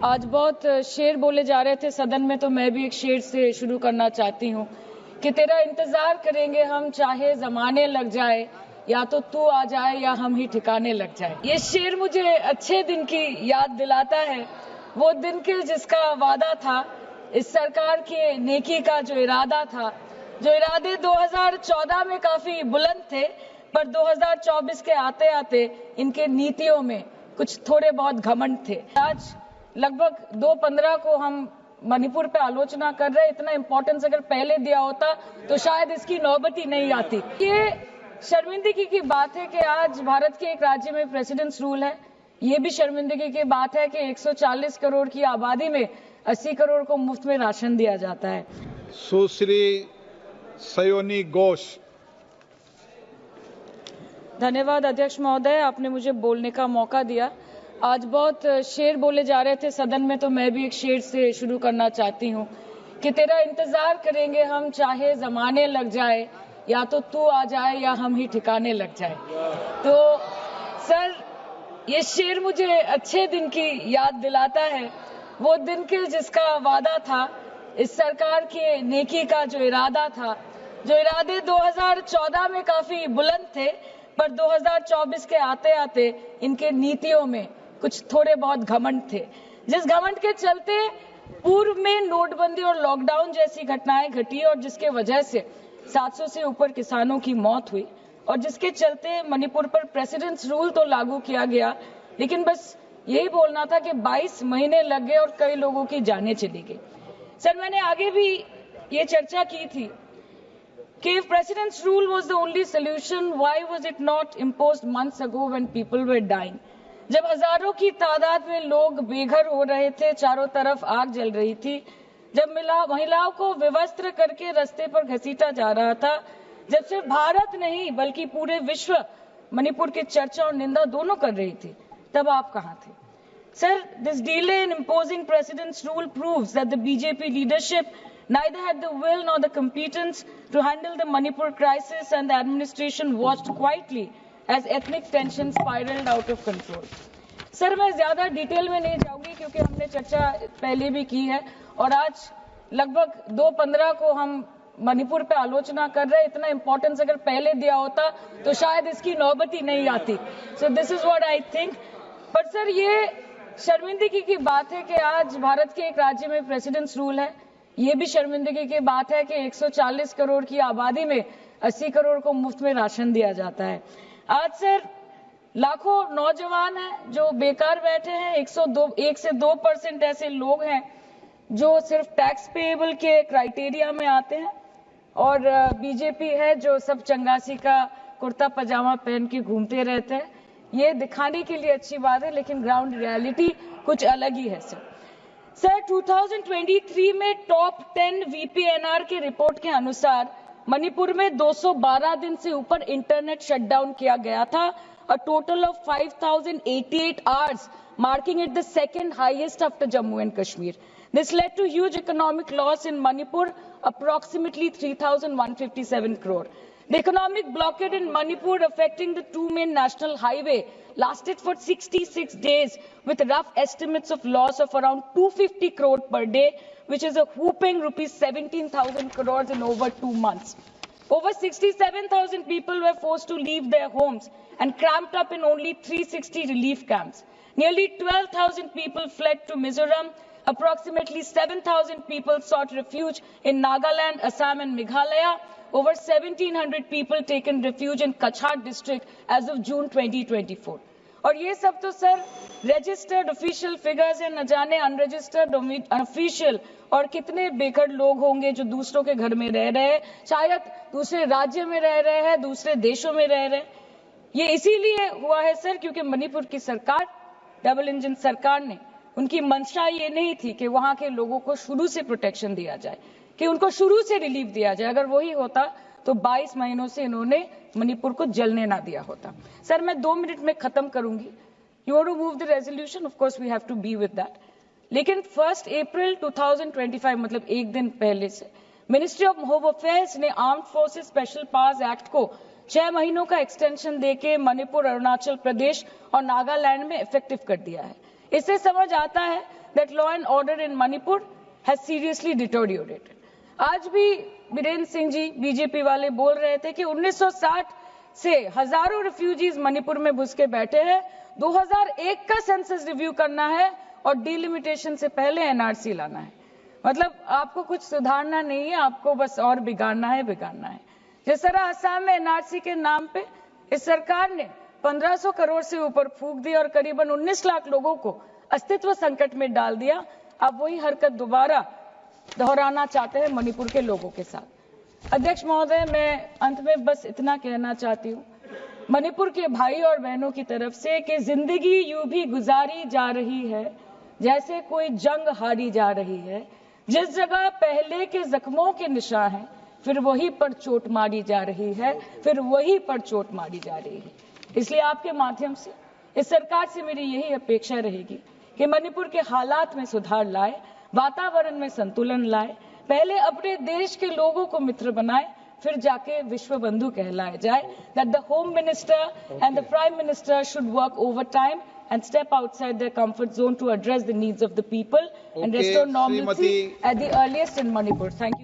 आज बहुत शेर बोले जा रहे थे सदन में, तो मैं भी एक शेर से शुरू करना चाहती हूँ कि तेरा इंतजार करेंगे हम, चाहे जमाने लग जाए, या तो तू आ जाए या हम ही ठिकाने लग जाए। ये शेर मुझे अच्छे दिन की याद दिलाता है, वो दिन के जिसका वादा था, इस सरकार के नेकी का जो इरादा था, जो इरादे 2014 में काफी बुलंद थे, पर 2024 के आते आते इनके नीतियों में कुछ थोड़े बहुत घमंड थे। आज लगभग 2:15 को हम मणिपुर पे आलोचना कर रहे हैं। इतना इंपॉर्टेंस अगर पहले दिया होता तो शायद इसकी नौबत ही नहीं आती। ये शर्मिंदगी की बात है कि आज भारत के एक राज्य में प्रेसिडेंट्स रूल है। ये भी शर्मिंदगी की बात है कि 140 करोड़ की आबादी में 80 करोड़ को मुफ्त में राशन दिया जाता है। सुश्री सयोनी घोष। धन्यवाद अध्यक्ष महोदय, आपने मुझे बोलने का मौका दिया। आज बहुत शेर बोले जा रहे थे सदन में, तो मैं भी एक शेर से शुरू करना चाहती हूँ कि तेरा इंतजार करेंगे हम, चाहे जमाने लग जाए, या तो तू आ जाए या हम ही ठिकाने लग जाए। तो सर, ये शेर मुझे अच्छे दिन की याद दिलाता है, वो दिन के जिसका वादा था, इस सरकार के नेकी का जो इरादा था, जो इरादे 2014 में काफी बुलंद थे, पर 2024 के आते आते इनके नीतियों में कुछ थोड़े बहुत घमंड थे। जिस घमंड के चलते पूर्व में नोटबंदी और लॉकडाउन जैसी घटनाएं घटी और जिसके वजह से 700 से ऊपर किसानों की मौत हुई, और जिसके चलते मणिपुर पर प्रेसिडेंट्स रूल तो लागू किया गया, लेकिन बस यही बोलना था कि 22 महीने लग गए और कई लोगों की जानें चली गई। सर, मैंने आगे भी ये चर्चा की थी कि if president's rule was the only solution, why was it not imposed months ago when people were dying? जब हजारों की तादाद में लोग बेघर हो रहे थे, चारों तरफ आग जल रही थी, जब महिलाओं को विवस्त्र करके रास्ते पर घसीटा जा रहा था, जब सिर्फ भारत नहीं बल्कि पूरे विश्व मणिपुर की चर्चा और निंदा दोनों कर रही थी, तब आप कहां थे? Sir, this delay in imposing president's rule proves that the BJP leadership neither had the will nor the competence to handle the Manipur crisis, and the administration watched quietly as ethnic tensions spiraled out of control. Sir, मैं ज्यादा detail में नहीं जाऊंगी क्योंकि हमने चर्चा पहले भी की है, और आज लगभग 2:15 को हम मणिपुर पे आलोचना कर रहे हैं। इतना इंपॉर्टेंस अगर पहले दिया होता तो शायद इसकी नौबत ही नहीं आती। So this is what I think. पर सर, ये शर्मिंदगी की बात है कि आज भारत के एक राज्य में प्रेसिडेंट्स रूल है। ये भी शर्मिंदगी की बात है कि 140 करोड़ की आबादी में 80 करोड़ को मुफ्त में राशन दिया जाता है। आज सर, लाखों नौजवान हैं जो बेकार बैठे हैं। 1 से 2% ऐसे लोग हैं जो सिर्फ टैक्स पेएबल के क्राइटेरिया में आते हैं, और बीजेपी है जो सब चंगासी का कुर्ता पजामा पहन के घूमते रहते हैं। ये दिखाने के लिए अच्छी बात है, लेकिन ग्राउंड रियलिटी कुछ अलग ही है। सर 2023 में टॉप 10 VPNR के रिपोर्ट के अनुसार मणिपुर में 212 दिन से ऊपर इंटरनेट शटडाउन किया गया था, a total of 5088 hours, marking it the second highest after Jammu and Kashmir. This led to huge economic loss in Manipur, approximately 3,157 crore. The economic blockade in Manipur, affecting the two main national highway, lasted for 66 days, with rough estimates of loss of around 250 crore per day, which is a whooping rupees 17,000 crores in over 2 months. Over 67,000 people were forced to leave their homes and cramped up in only 360 relief camps. Nearly 12,000 people fled to Mizoram. Approximately 7,000 people sought refuge in Nagaland, Assam and Meghalaya. Over 1,700 people taken refuge in Kachhar district as of June 2024. और ये सब तो sir registered official figures है, न जाने unregistered official और कितने बेघर लोग होंगे जो दूसरों के घर में रह रहे हैं, शायद दूसरे राज्य में रह रहे हैं, दूसरे देशों में रह रहे हैं। ये इसीलिए हुआ है सर क्योंकि मणिपुर की सरकार, डबल इंजन सरकार ने, उनकी मंशा ये नहीं थी कि वहां के लोगों को शुरू से प्रोटेक्शन दिया जाए, कि उनको शुरू से रिलीफ दिया जाए। अगर वही होता तो 22 महीनों से इन्होंने मणिपुर को जलने ना दिया होता। सर, मैं 2 मिनट में खत्म करूंगी। You want to move the resolution, of course we have to be with that. लेकिन 1 अप्रैल 2025, मतलब एक दिन पहले से, मिनिस्ट्री ऑफ होम अफेयर्स ने Armed Forces Special Powers Act को 6 महीनों का एक्सटेंशन देके मणिपुर, अरुणाचल प्रदेश और नागालैंड में इफेक्टिव कर दिया है। इससे समझ आता है that law and order in Manipur has seriously deteriorated. आज भी बीरेन्द्र सिंह जी बीजेपी वाले बोल रहे थे कि 1960 से हजारों रिफ्यूजीज मणिपुर में घुस के बैठे हैं, 2001 का सेंसस रिव्यू करना है और डिलिमिटेशन से पहले एनआरसी लाना है। मतलब आपको कुछ सुधारना नहीं है, आपको बस और बिगाड़ना है। जिस तरह असम में एनआरसी के नाम पे इस सरकार ने 1500 करोड़ से ऊपर फूंक दी और करीबन 19 लाख लोगों को अस्तित्व संकट में डाल दिया। अब वही हरकत दोबारा दोहराना चाहते हैं मणिपुर के लोगों के साथ। अध्यक्ष महोदय, मैं अंत में बस इतना कहना चाहती हूँ मणिपुर के भाई और बहनों की तरफ से कि जिंदगी यूं भी गुजारी जा रही है जैसे कोई जंग हारी जा रही है। जिस जगह पहले के जख्मों के निशान हैं, फिर वहीं पर चोट मारी जा रही है, इसलिए आपके माध्यम से इस सरकार से मेरी यही अपेक्षा रहेगी कि मणिपुर के हालात में सुधार लाए, वातावरण में संतुलन लाए, पहले अपने देश के लोगों को मित्र बनाए, फिर जाके विश्व बंधु कहलाए जाए। That the home minister and the prime minister should work overtime and step outside their comfort zone to address the needs of the people and restore normalcy at the earliest in Manipur. Thank you.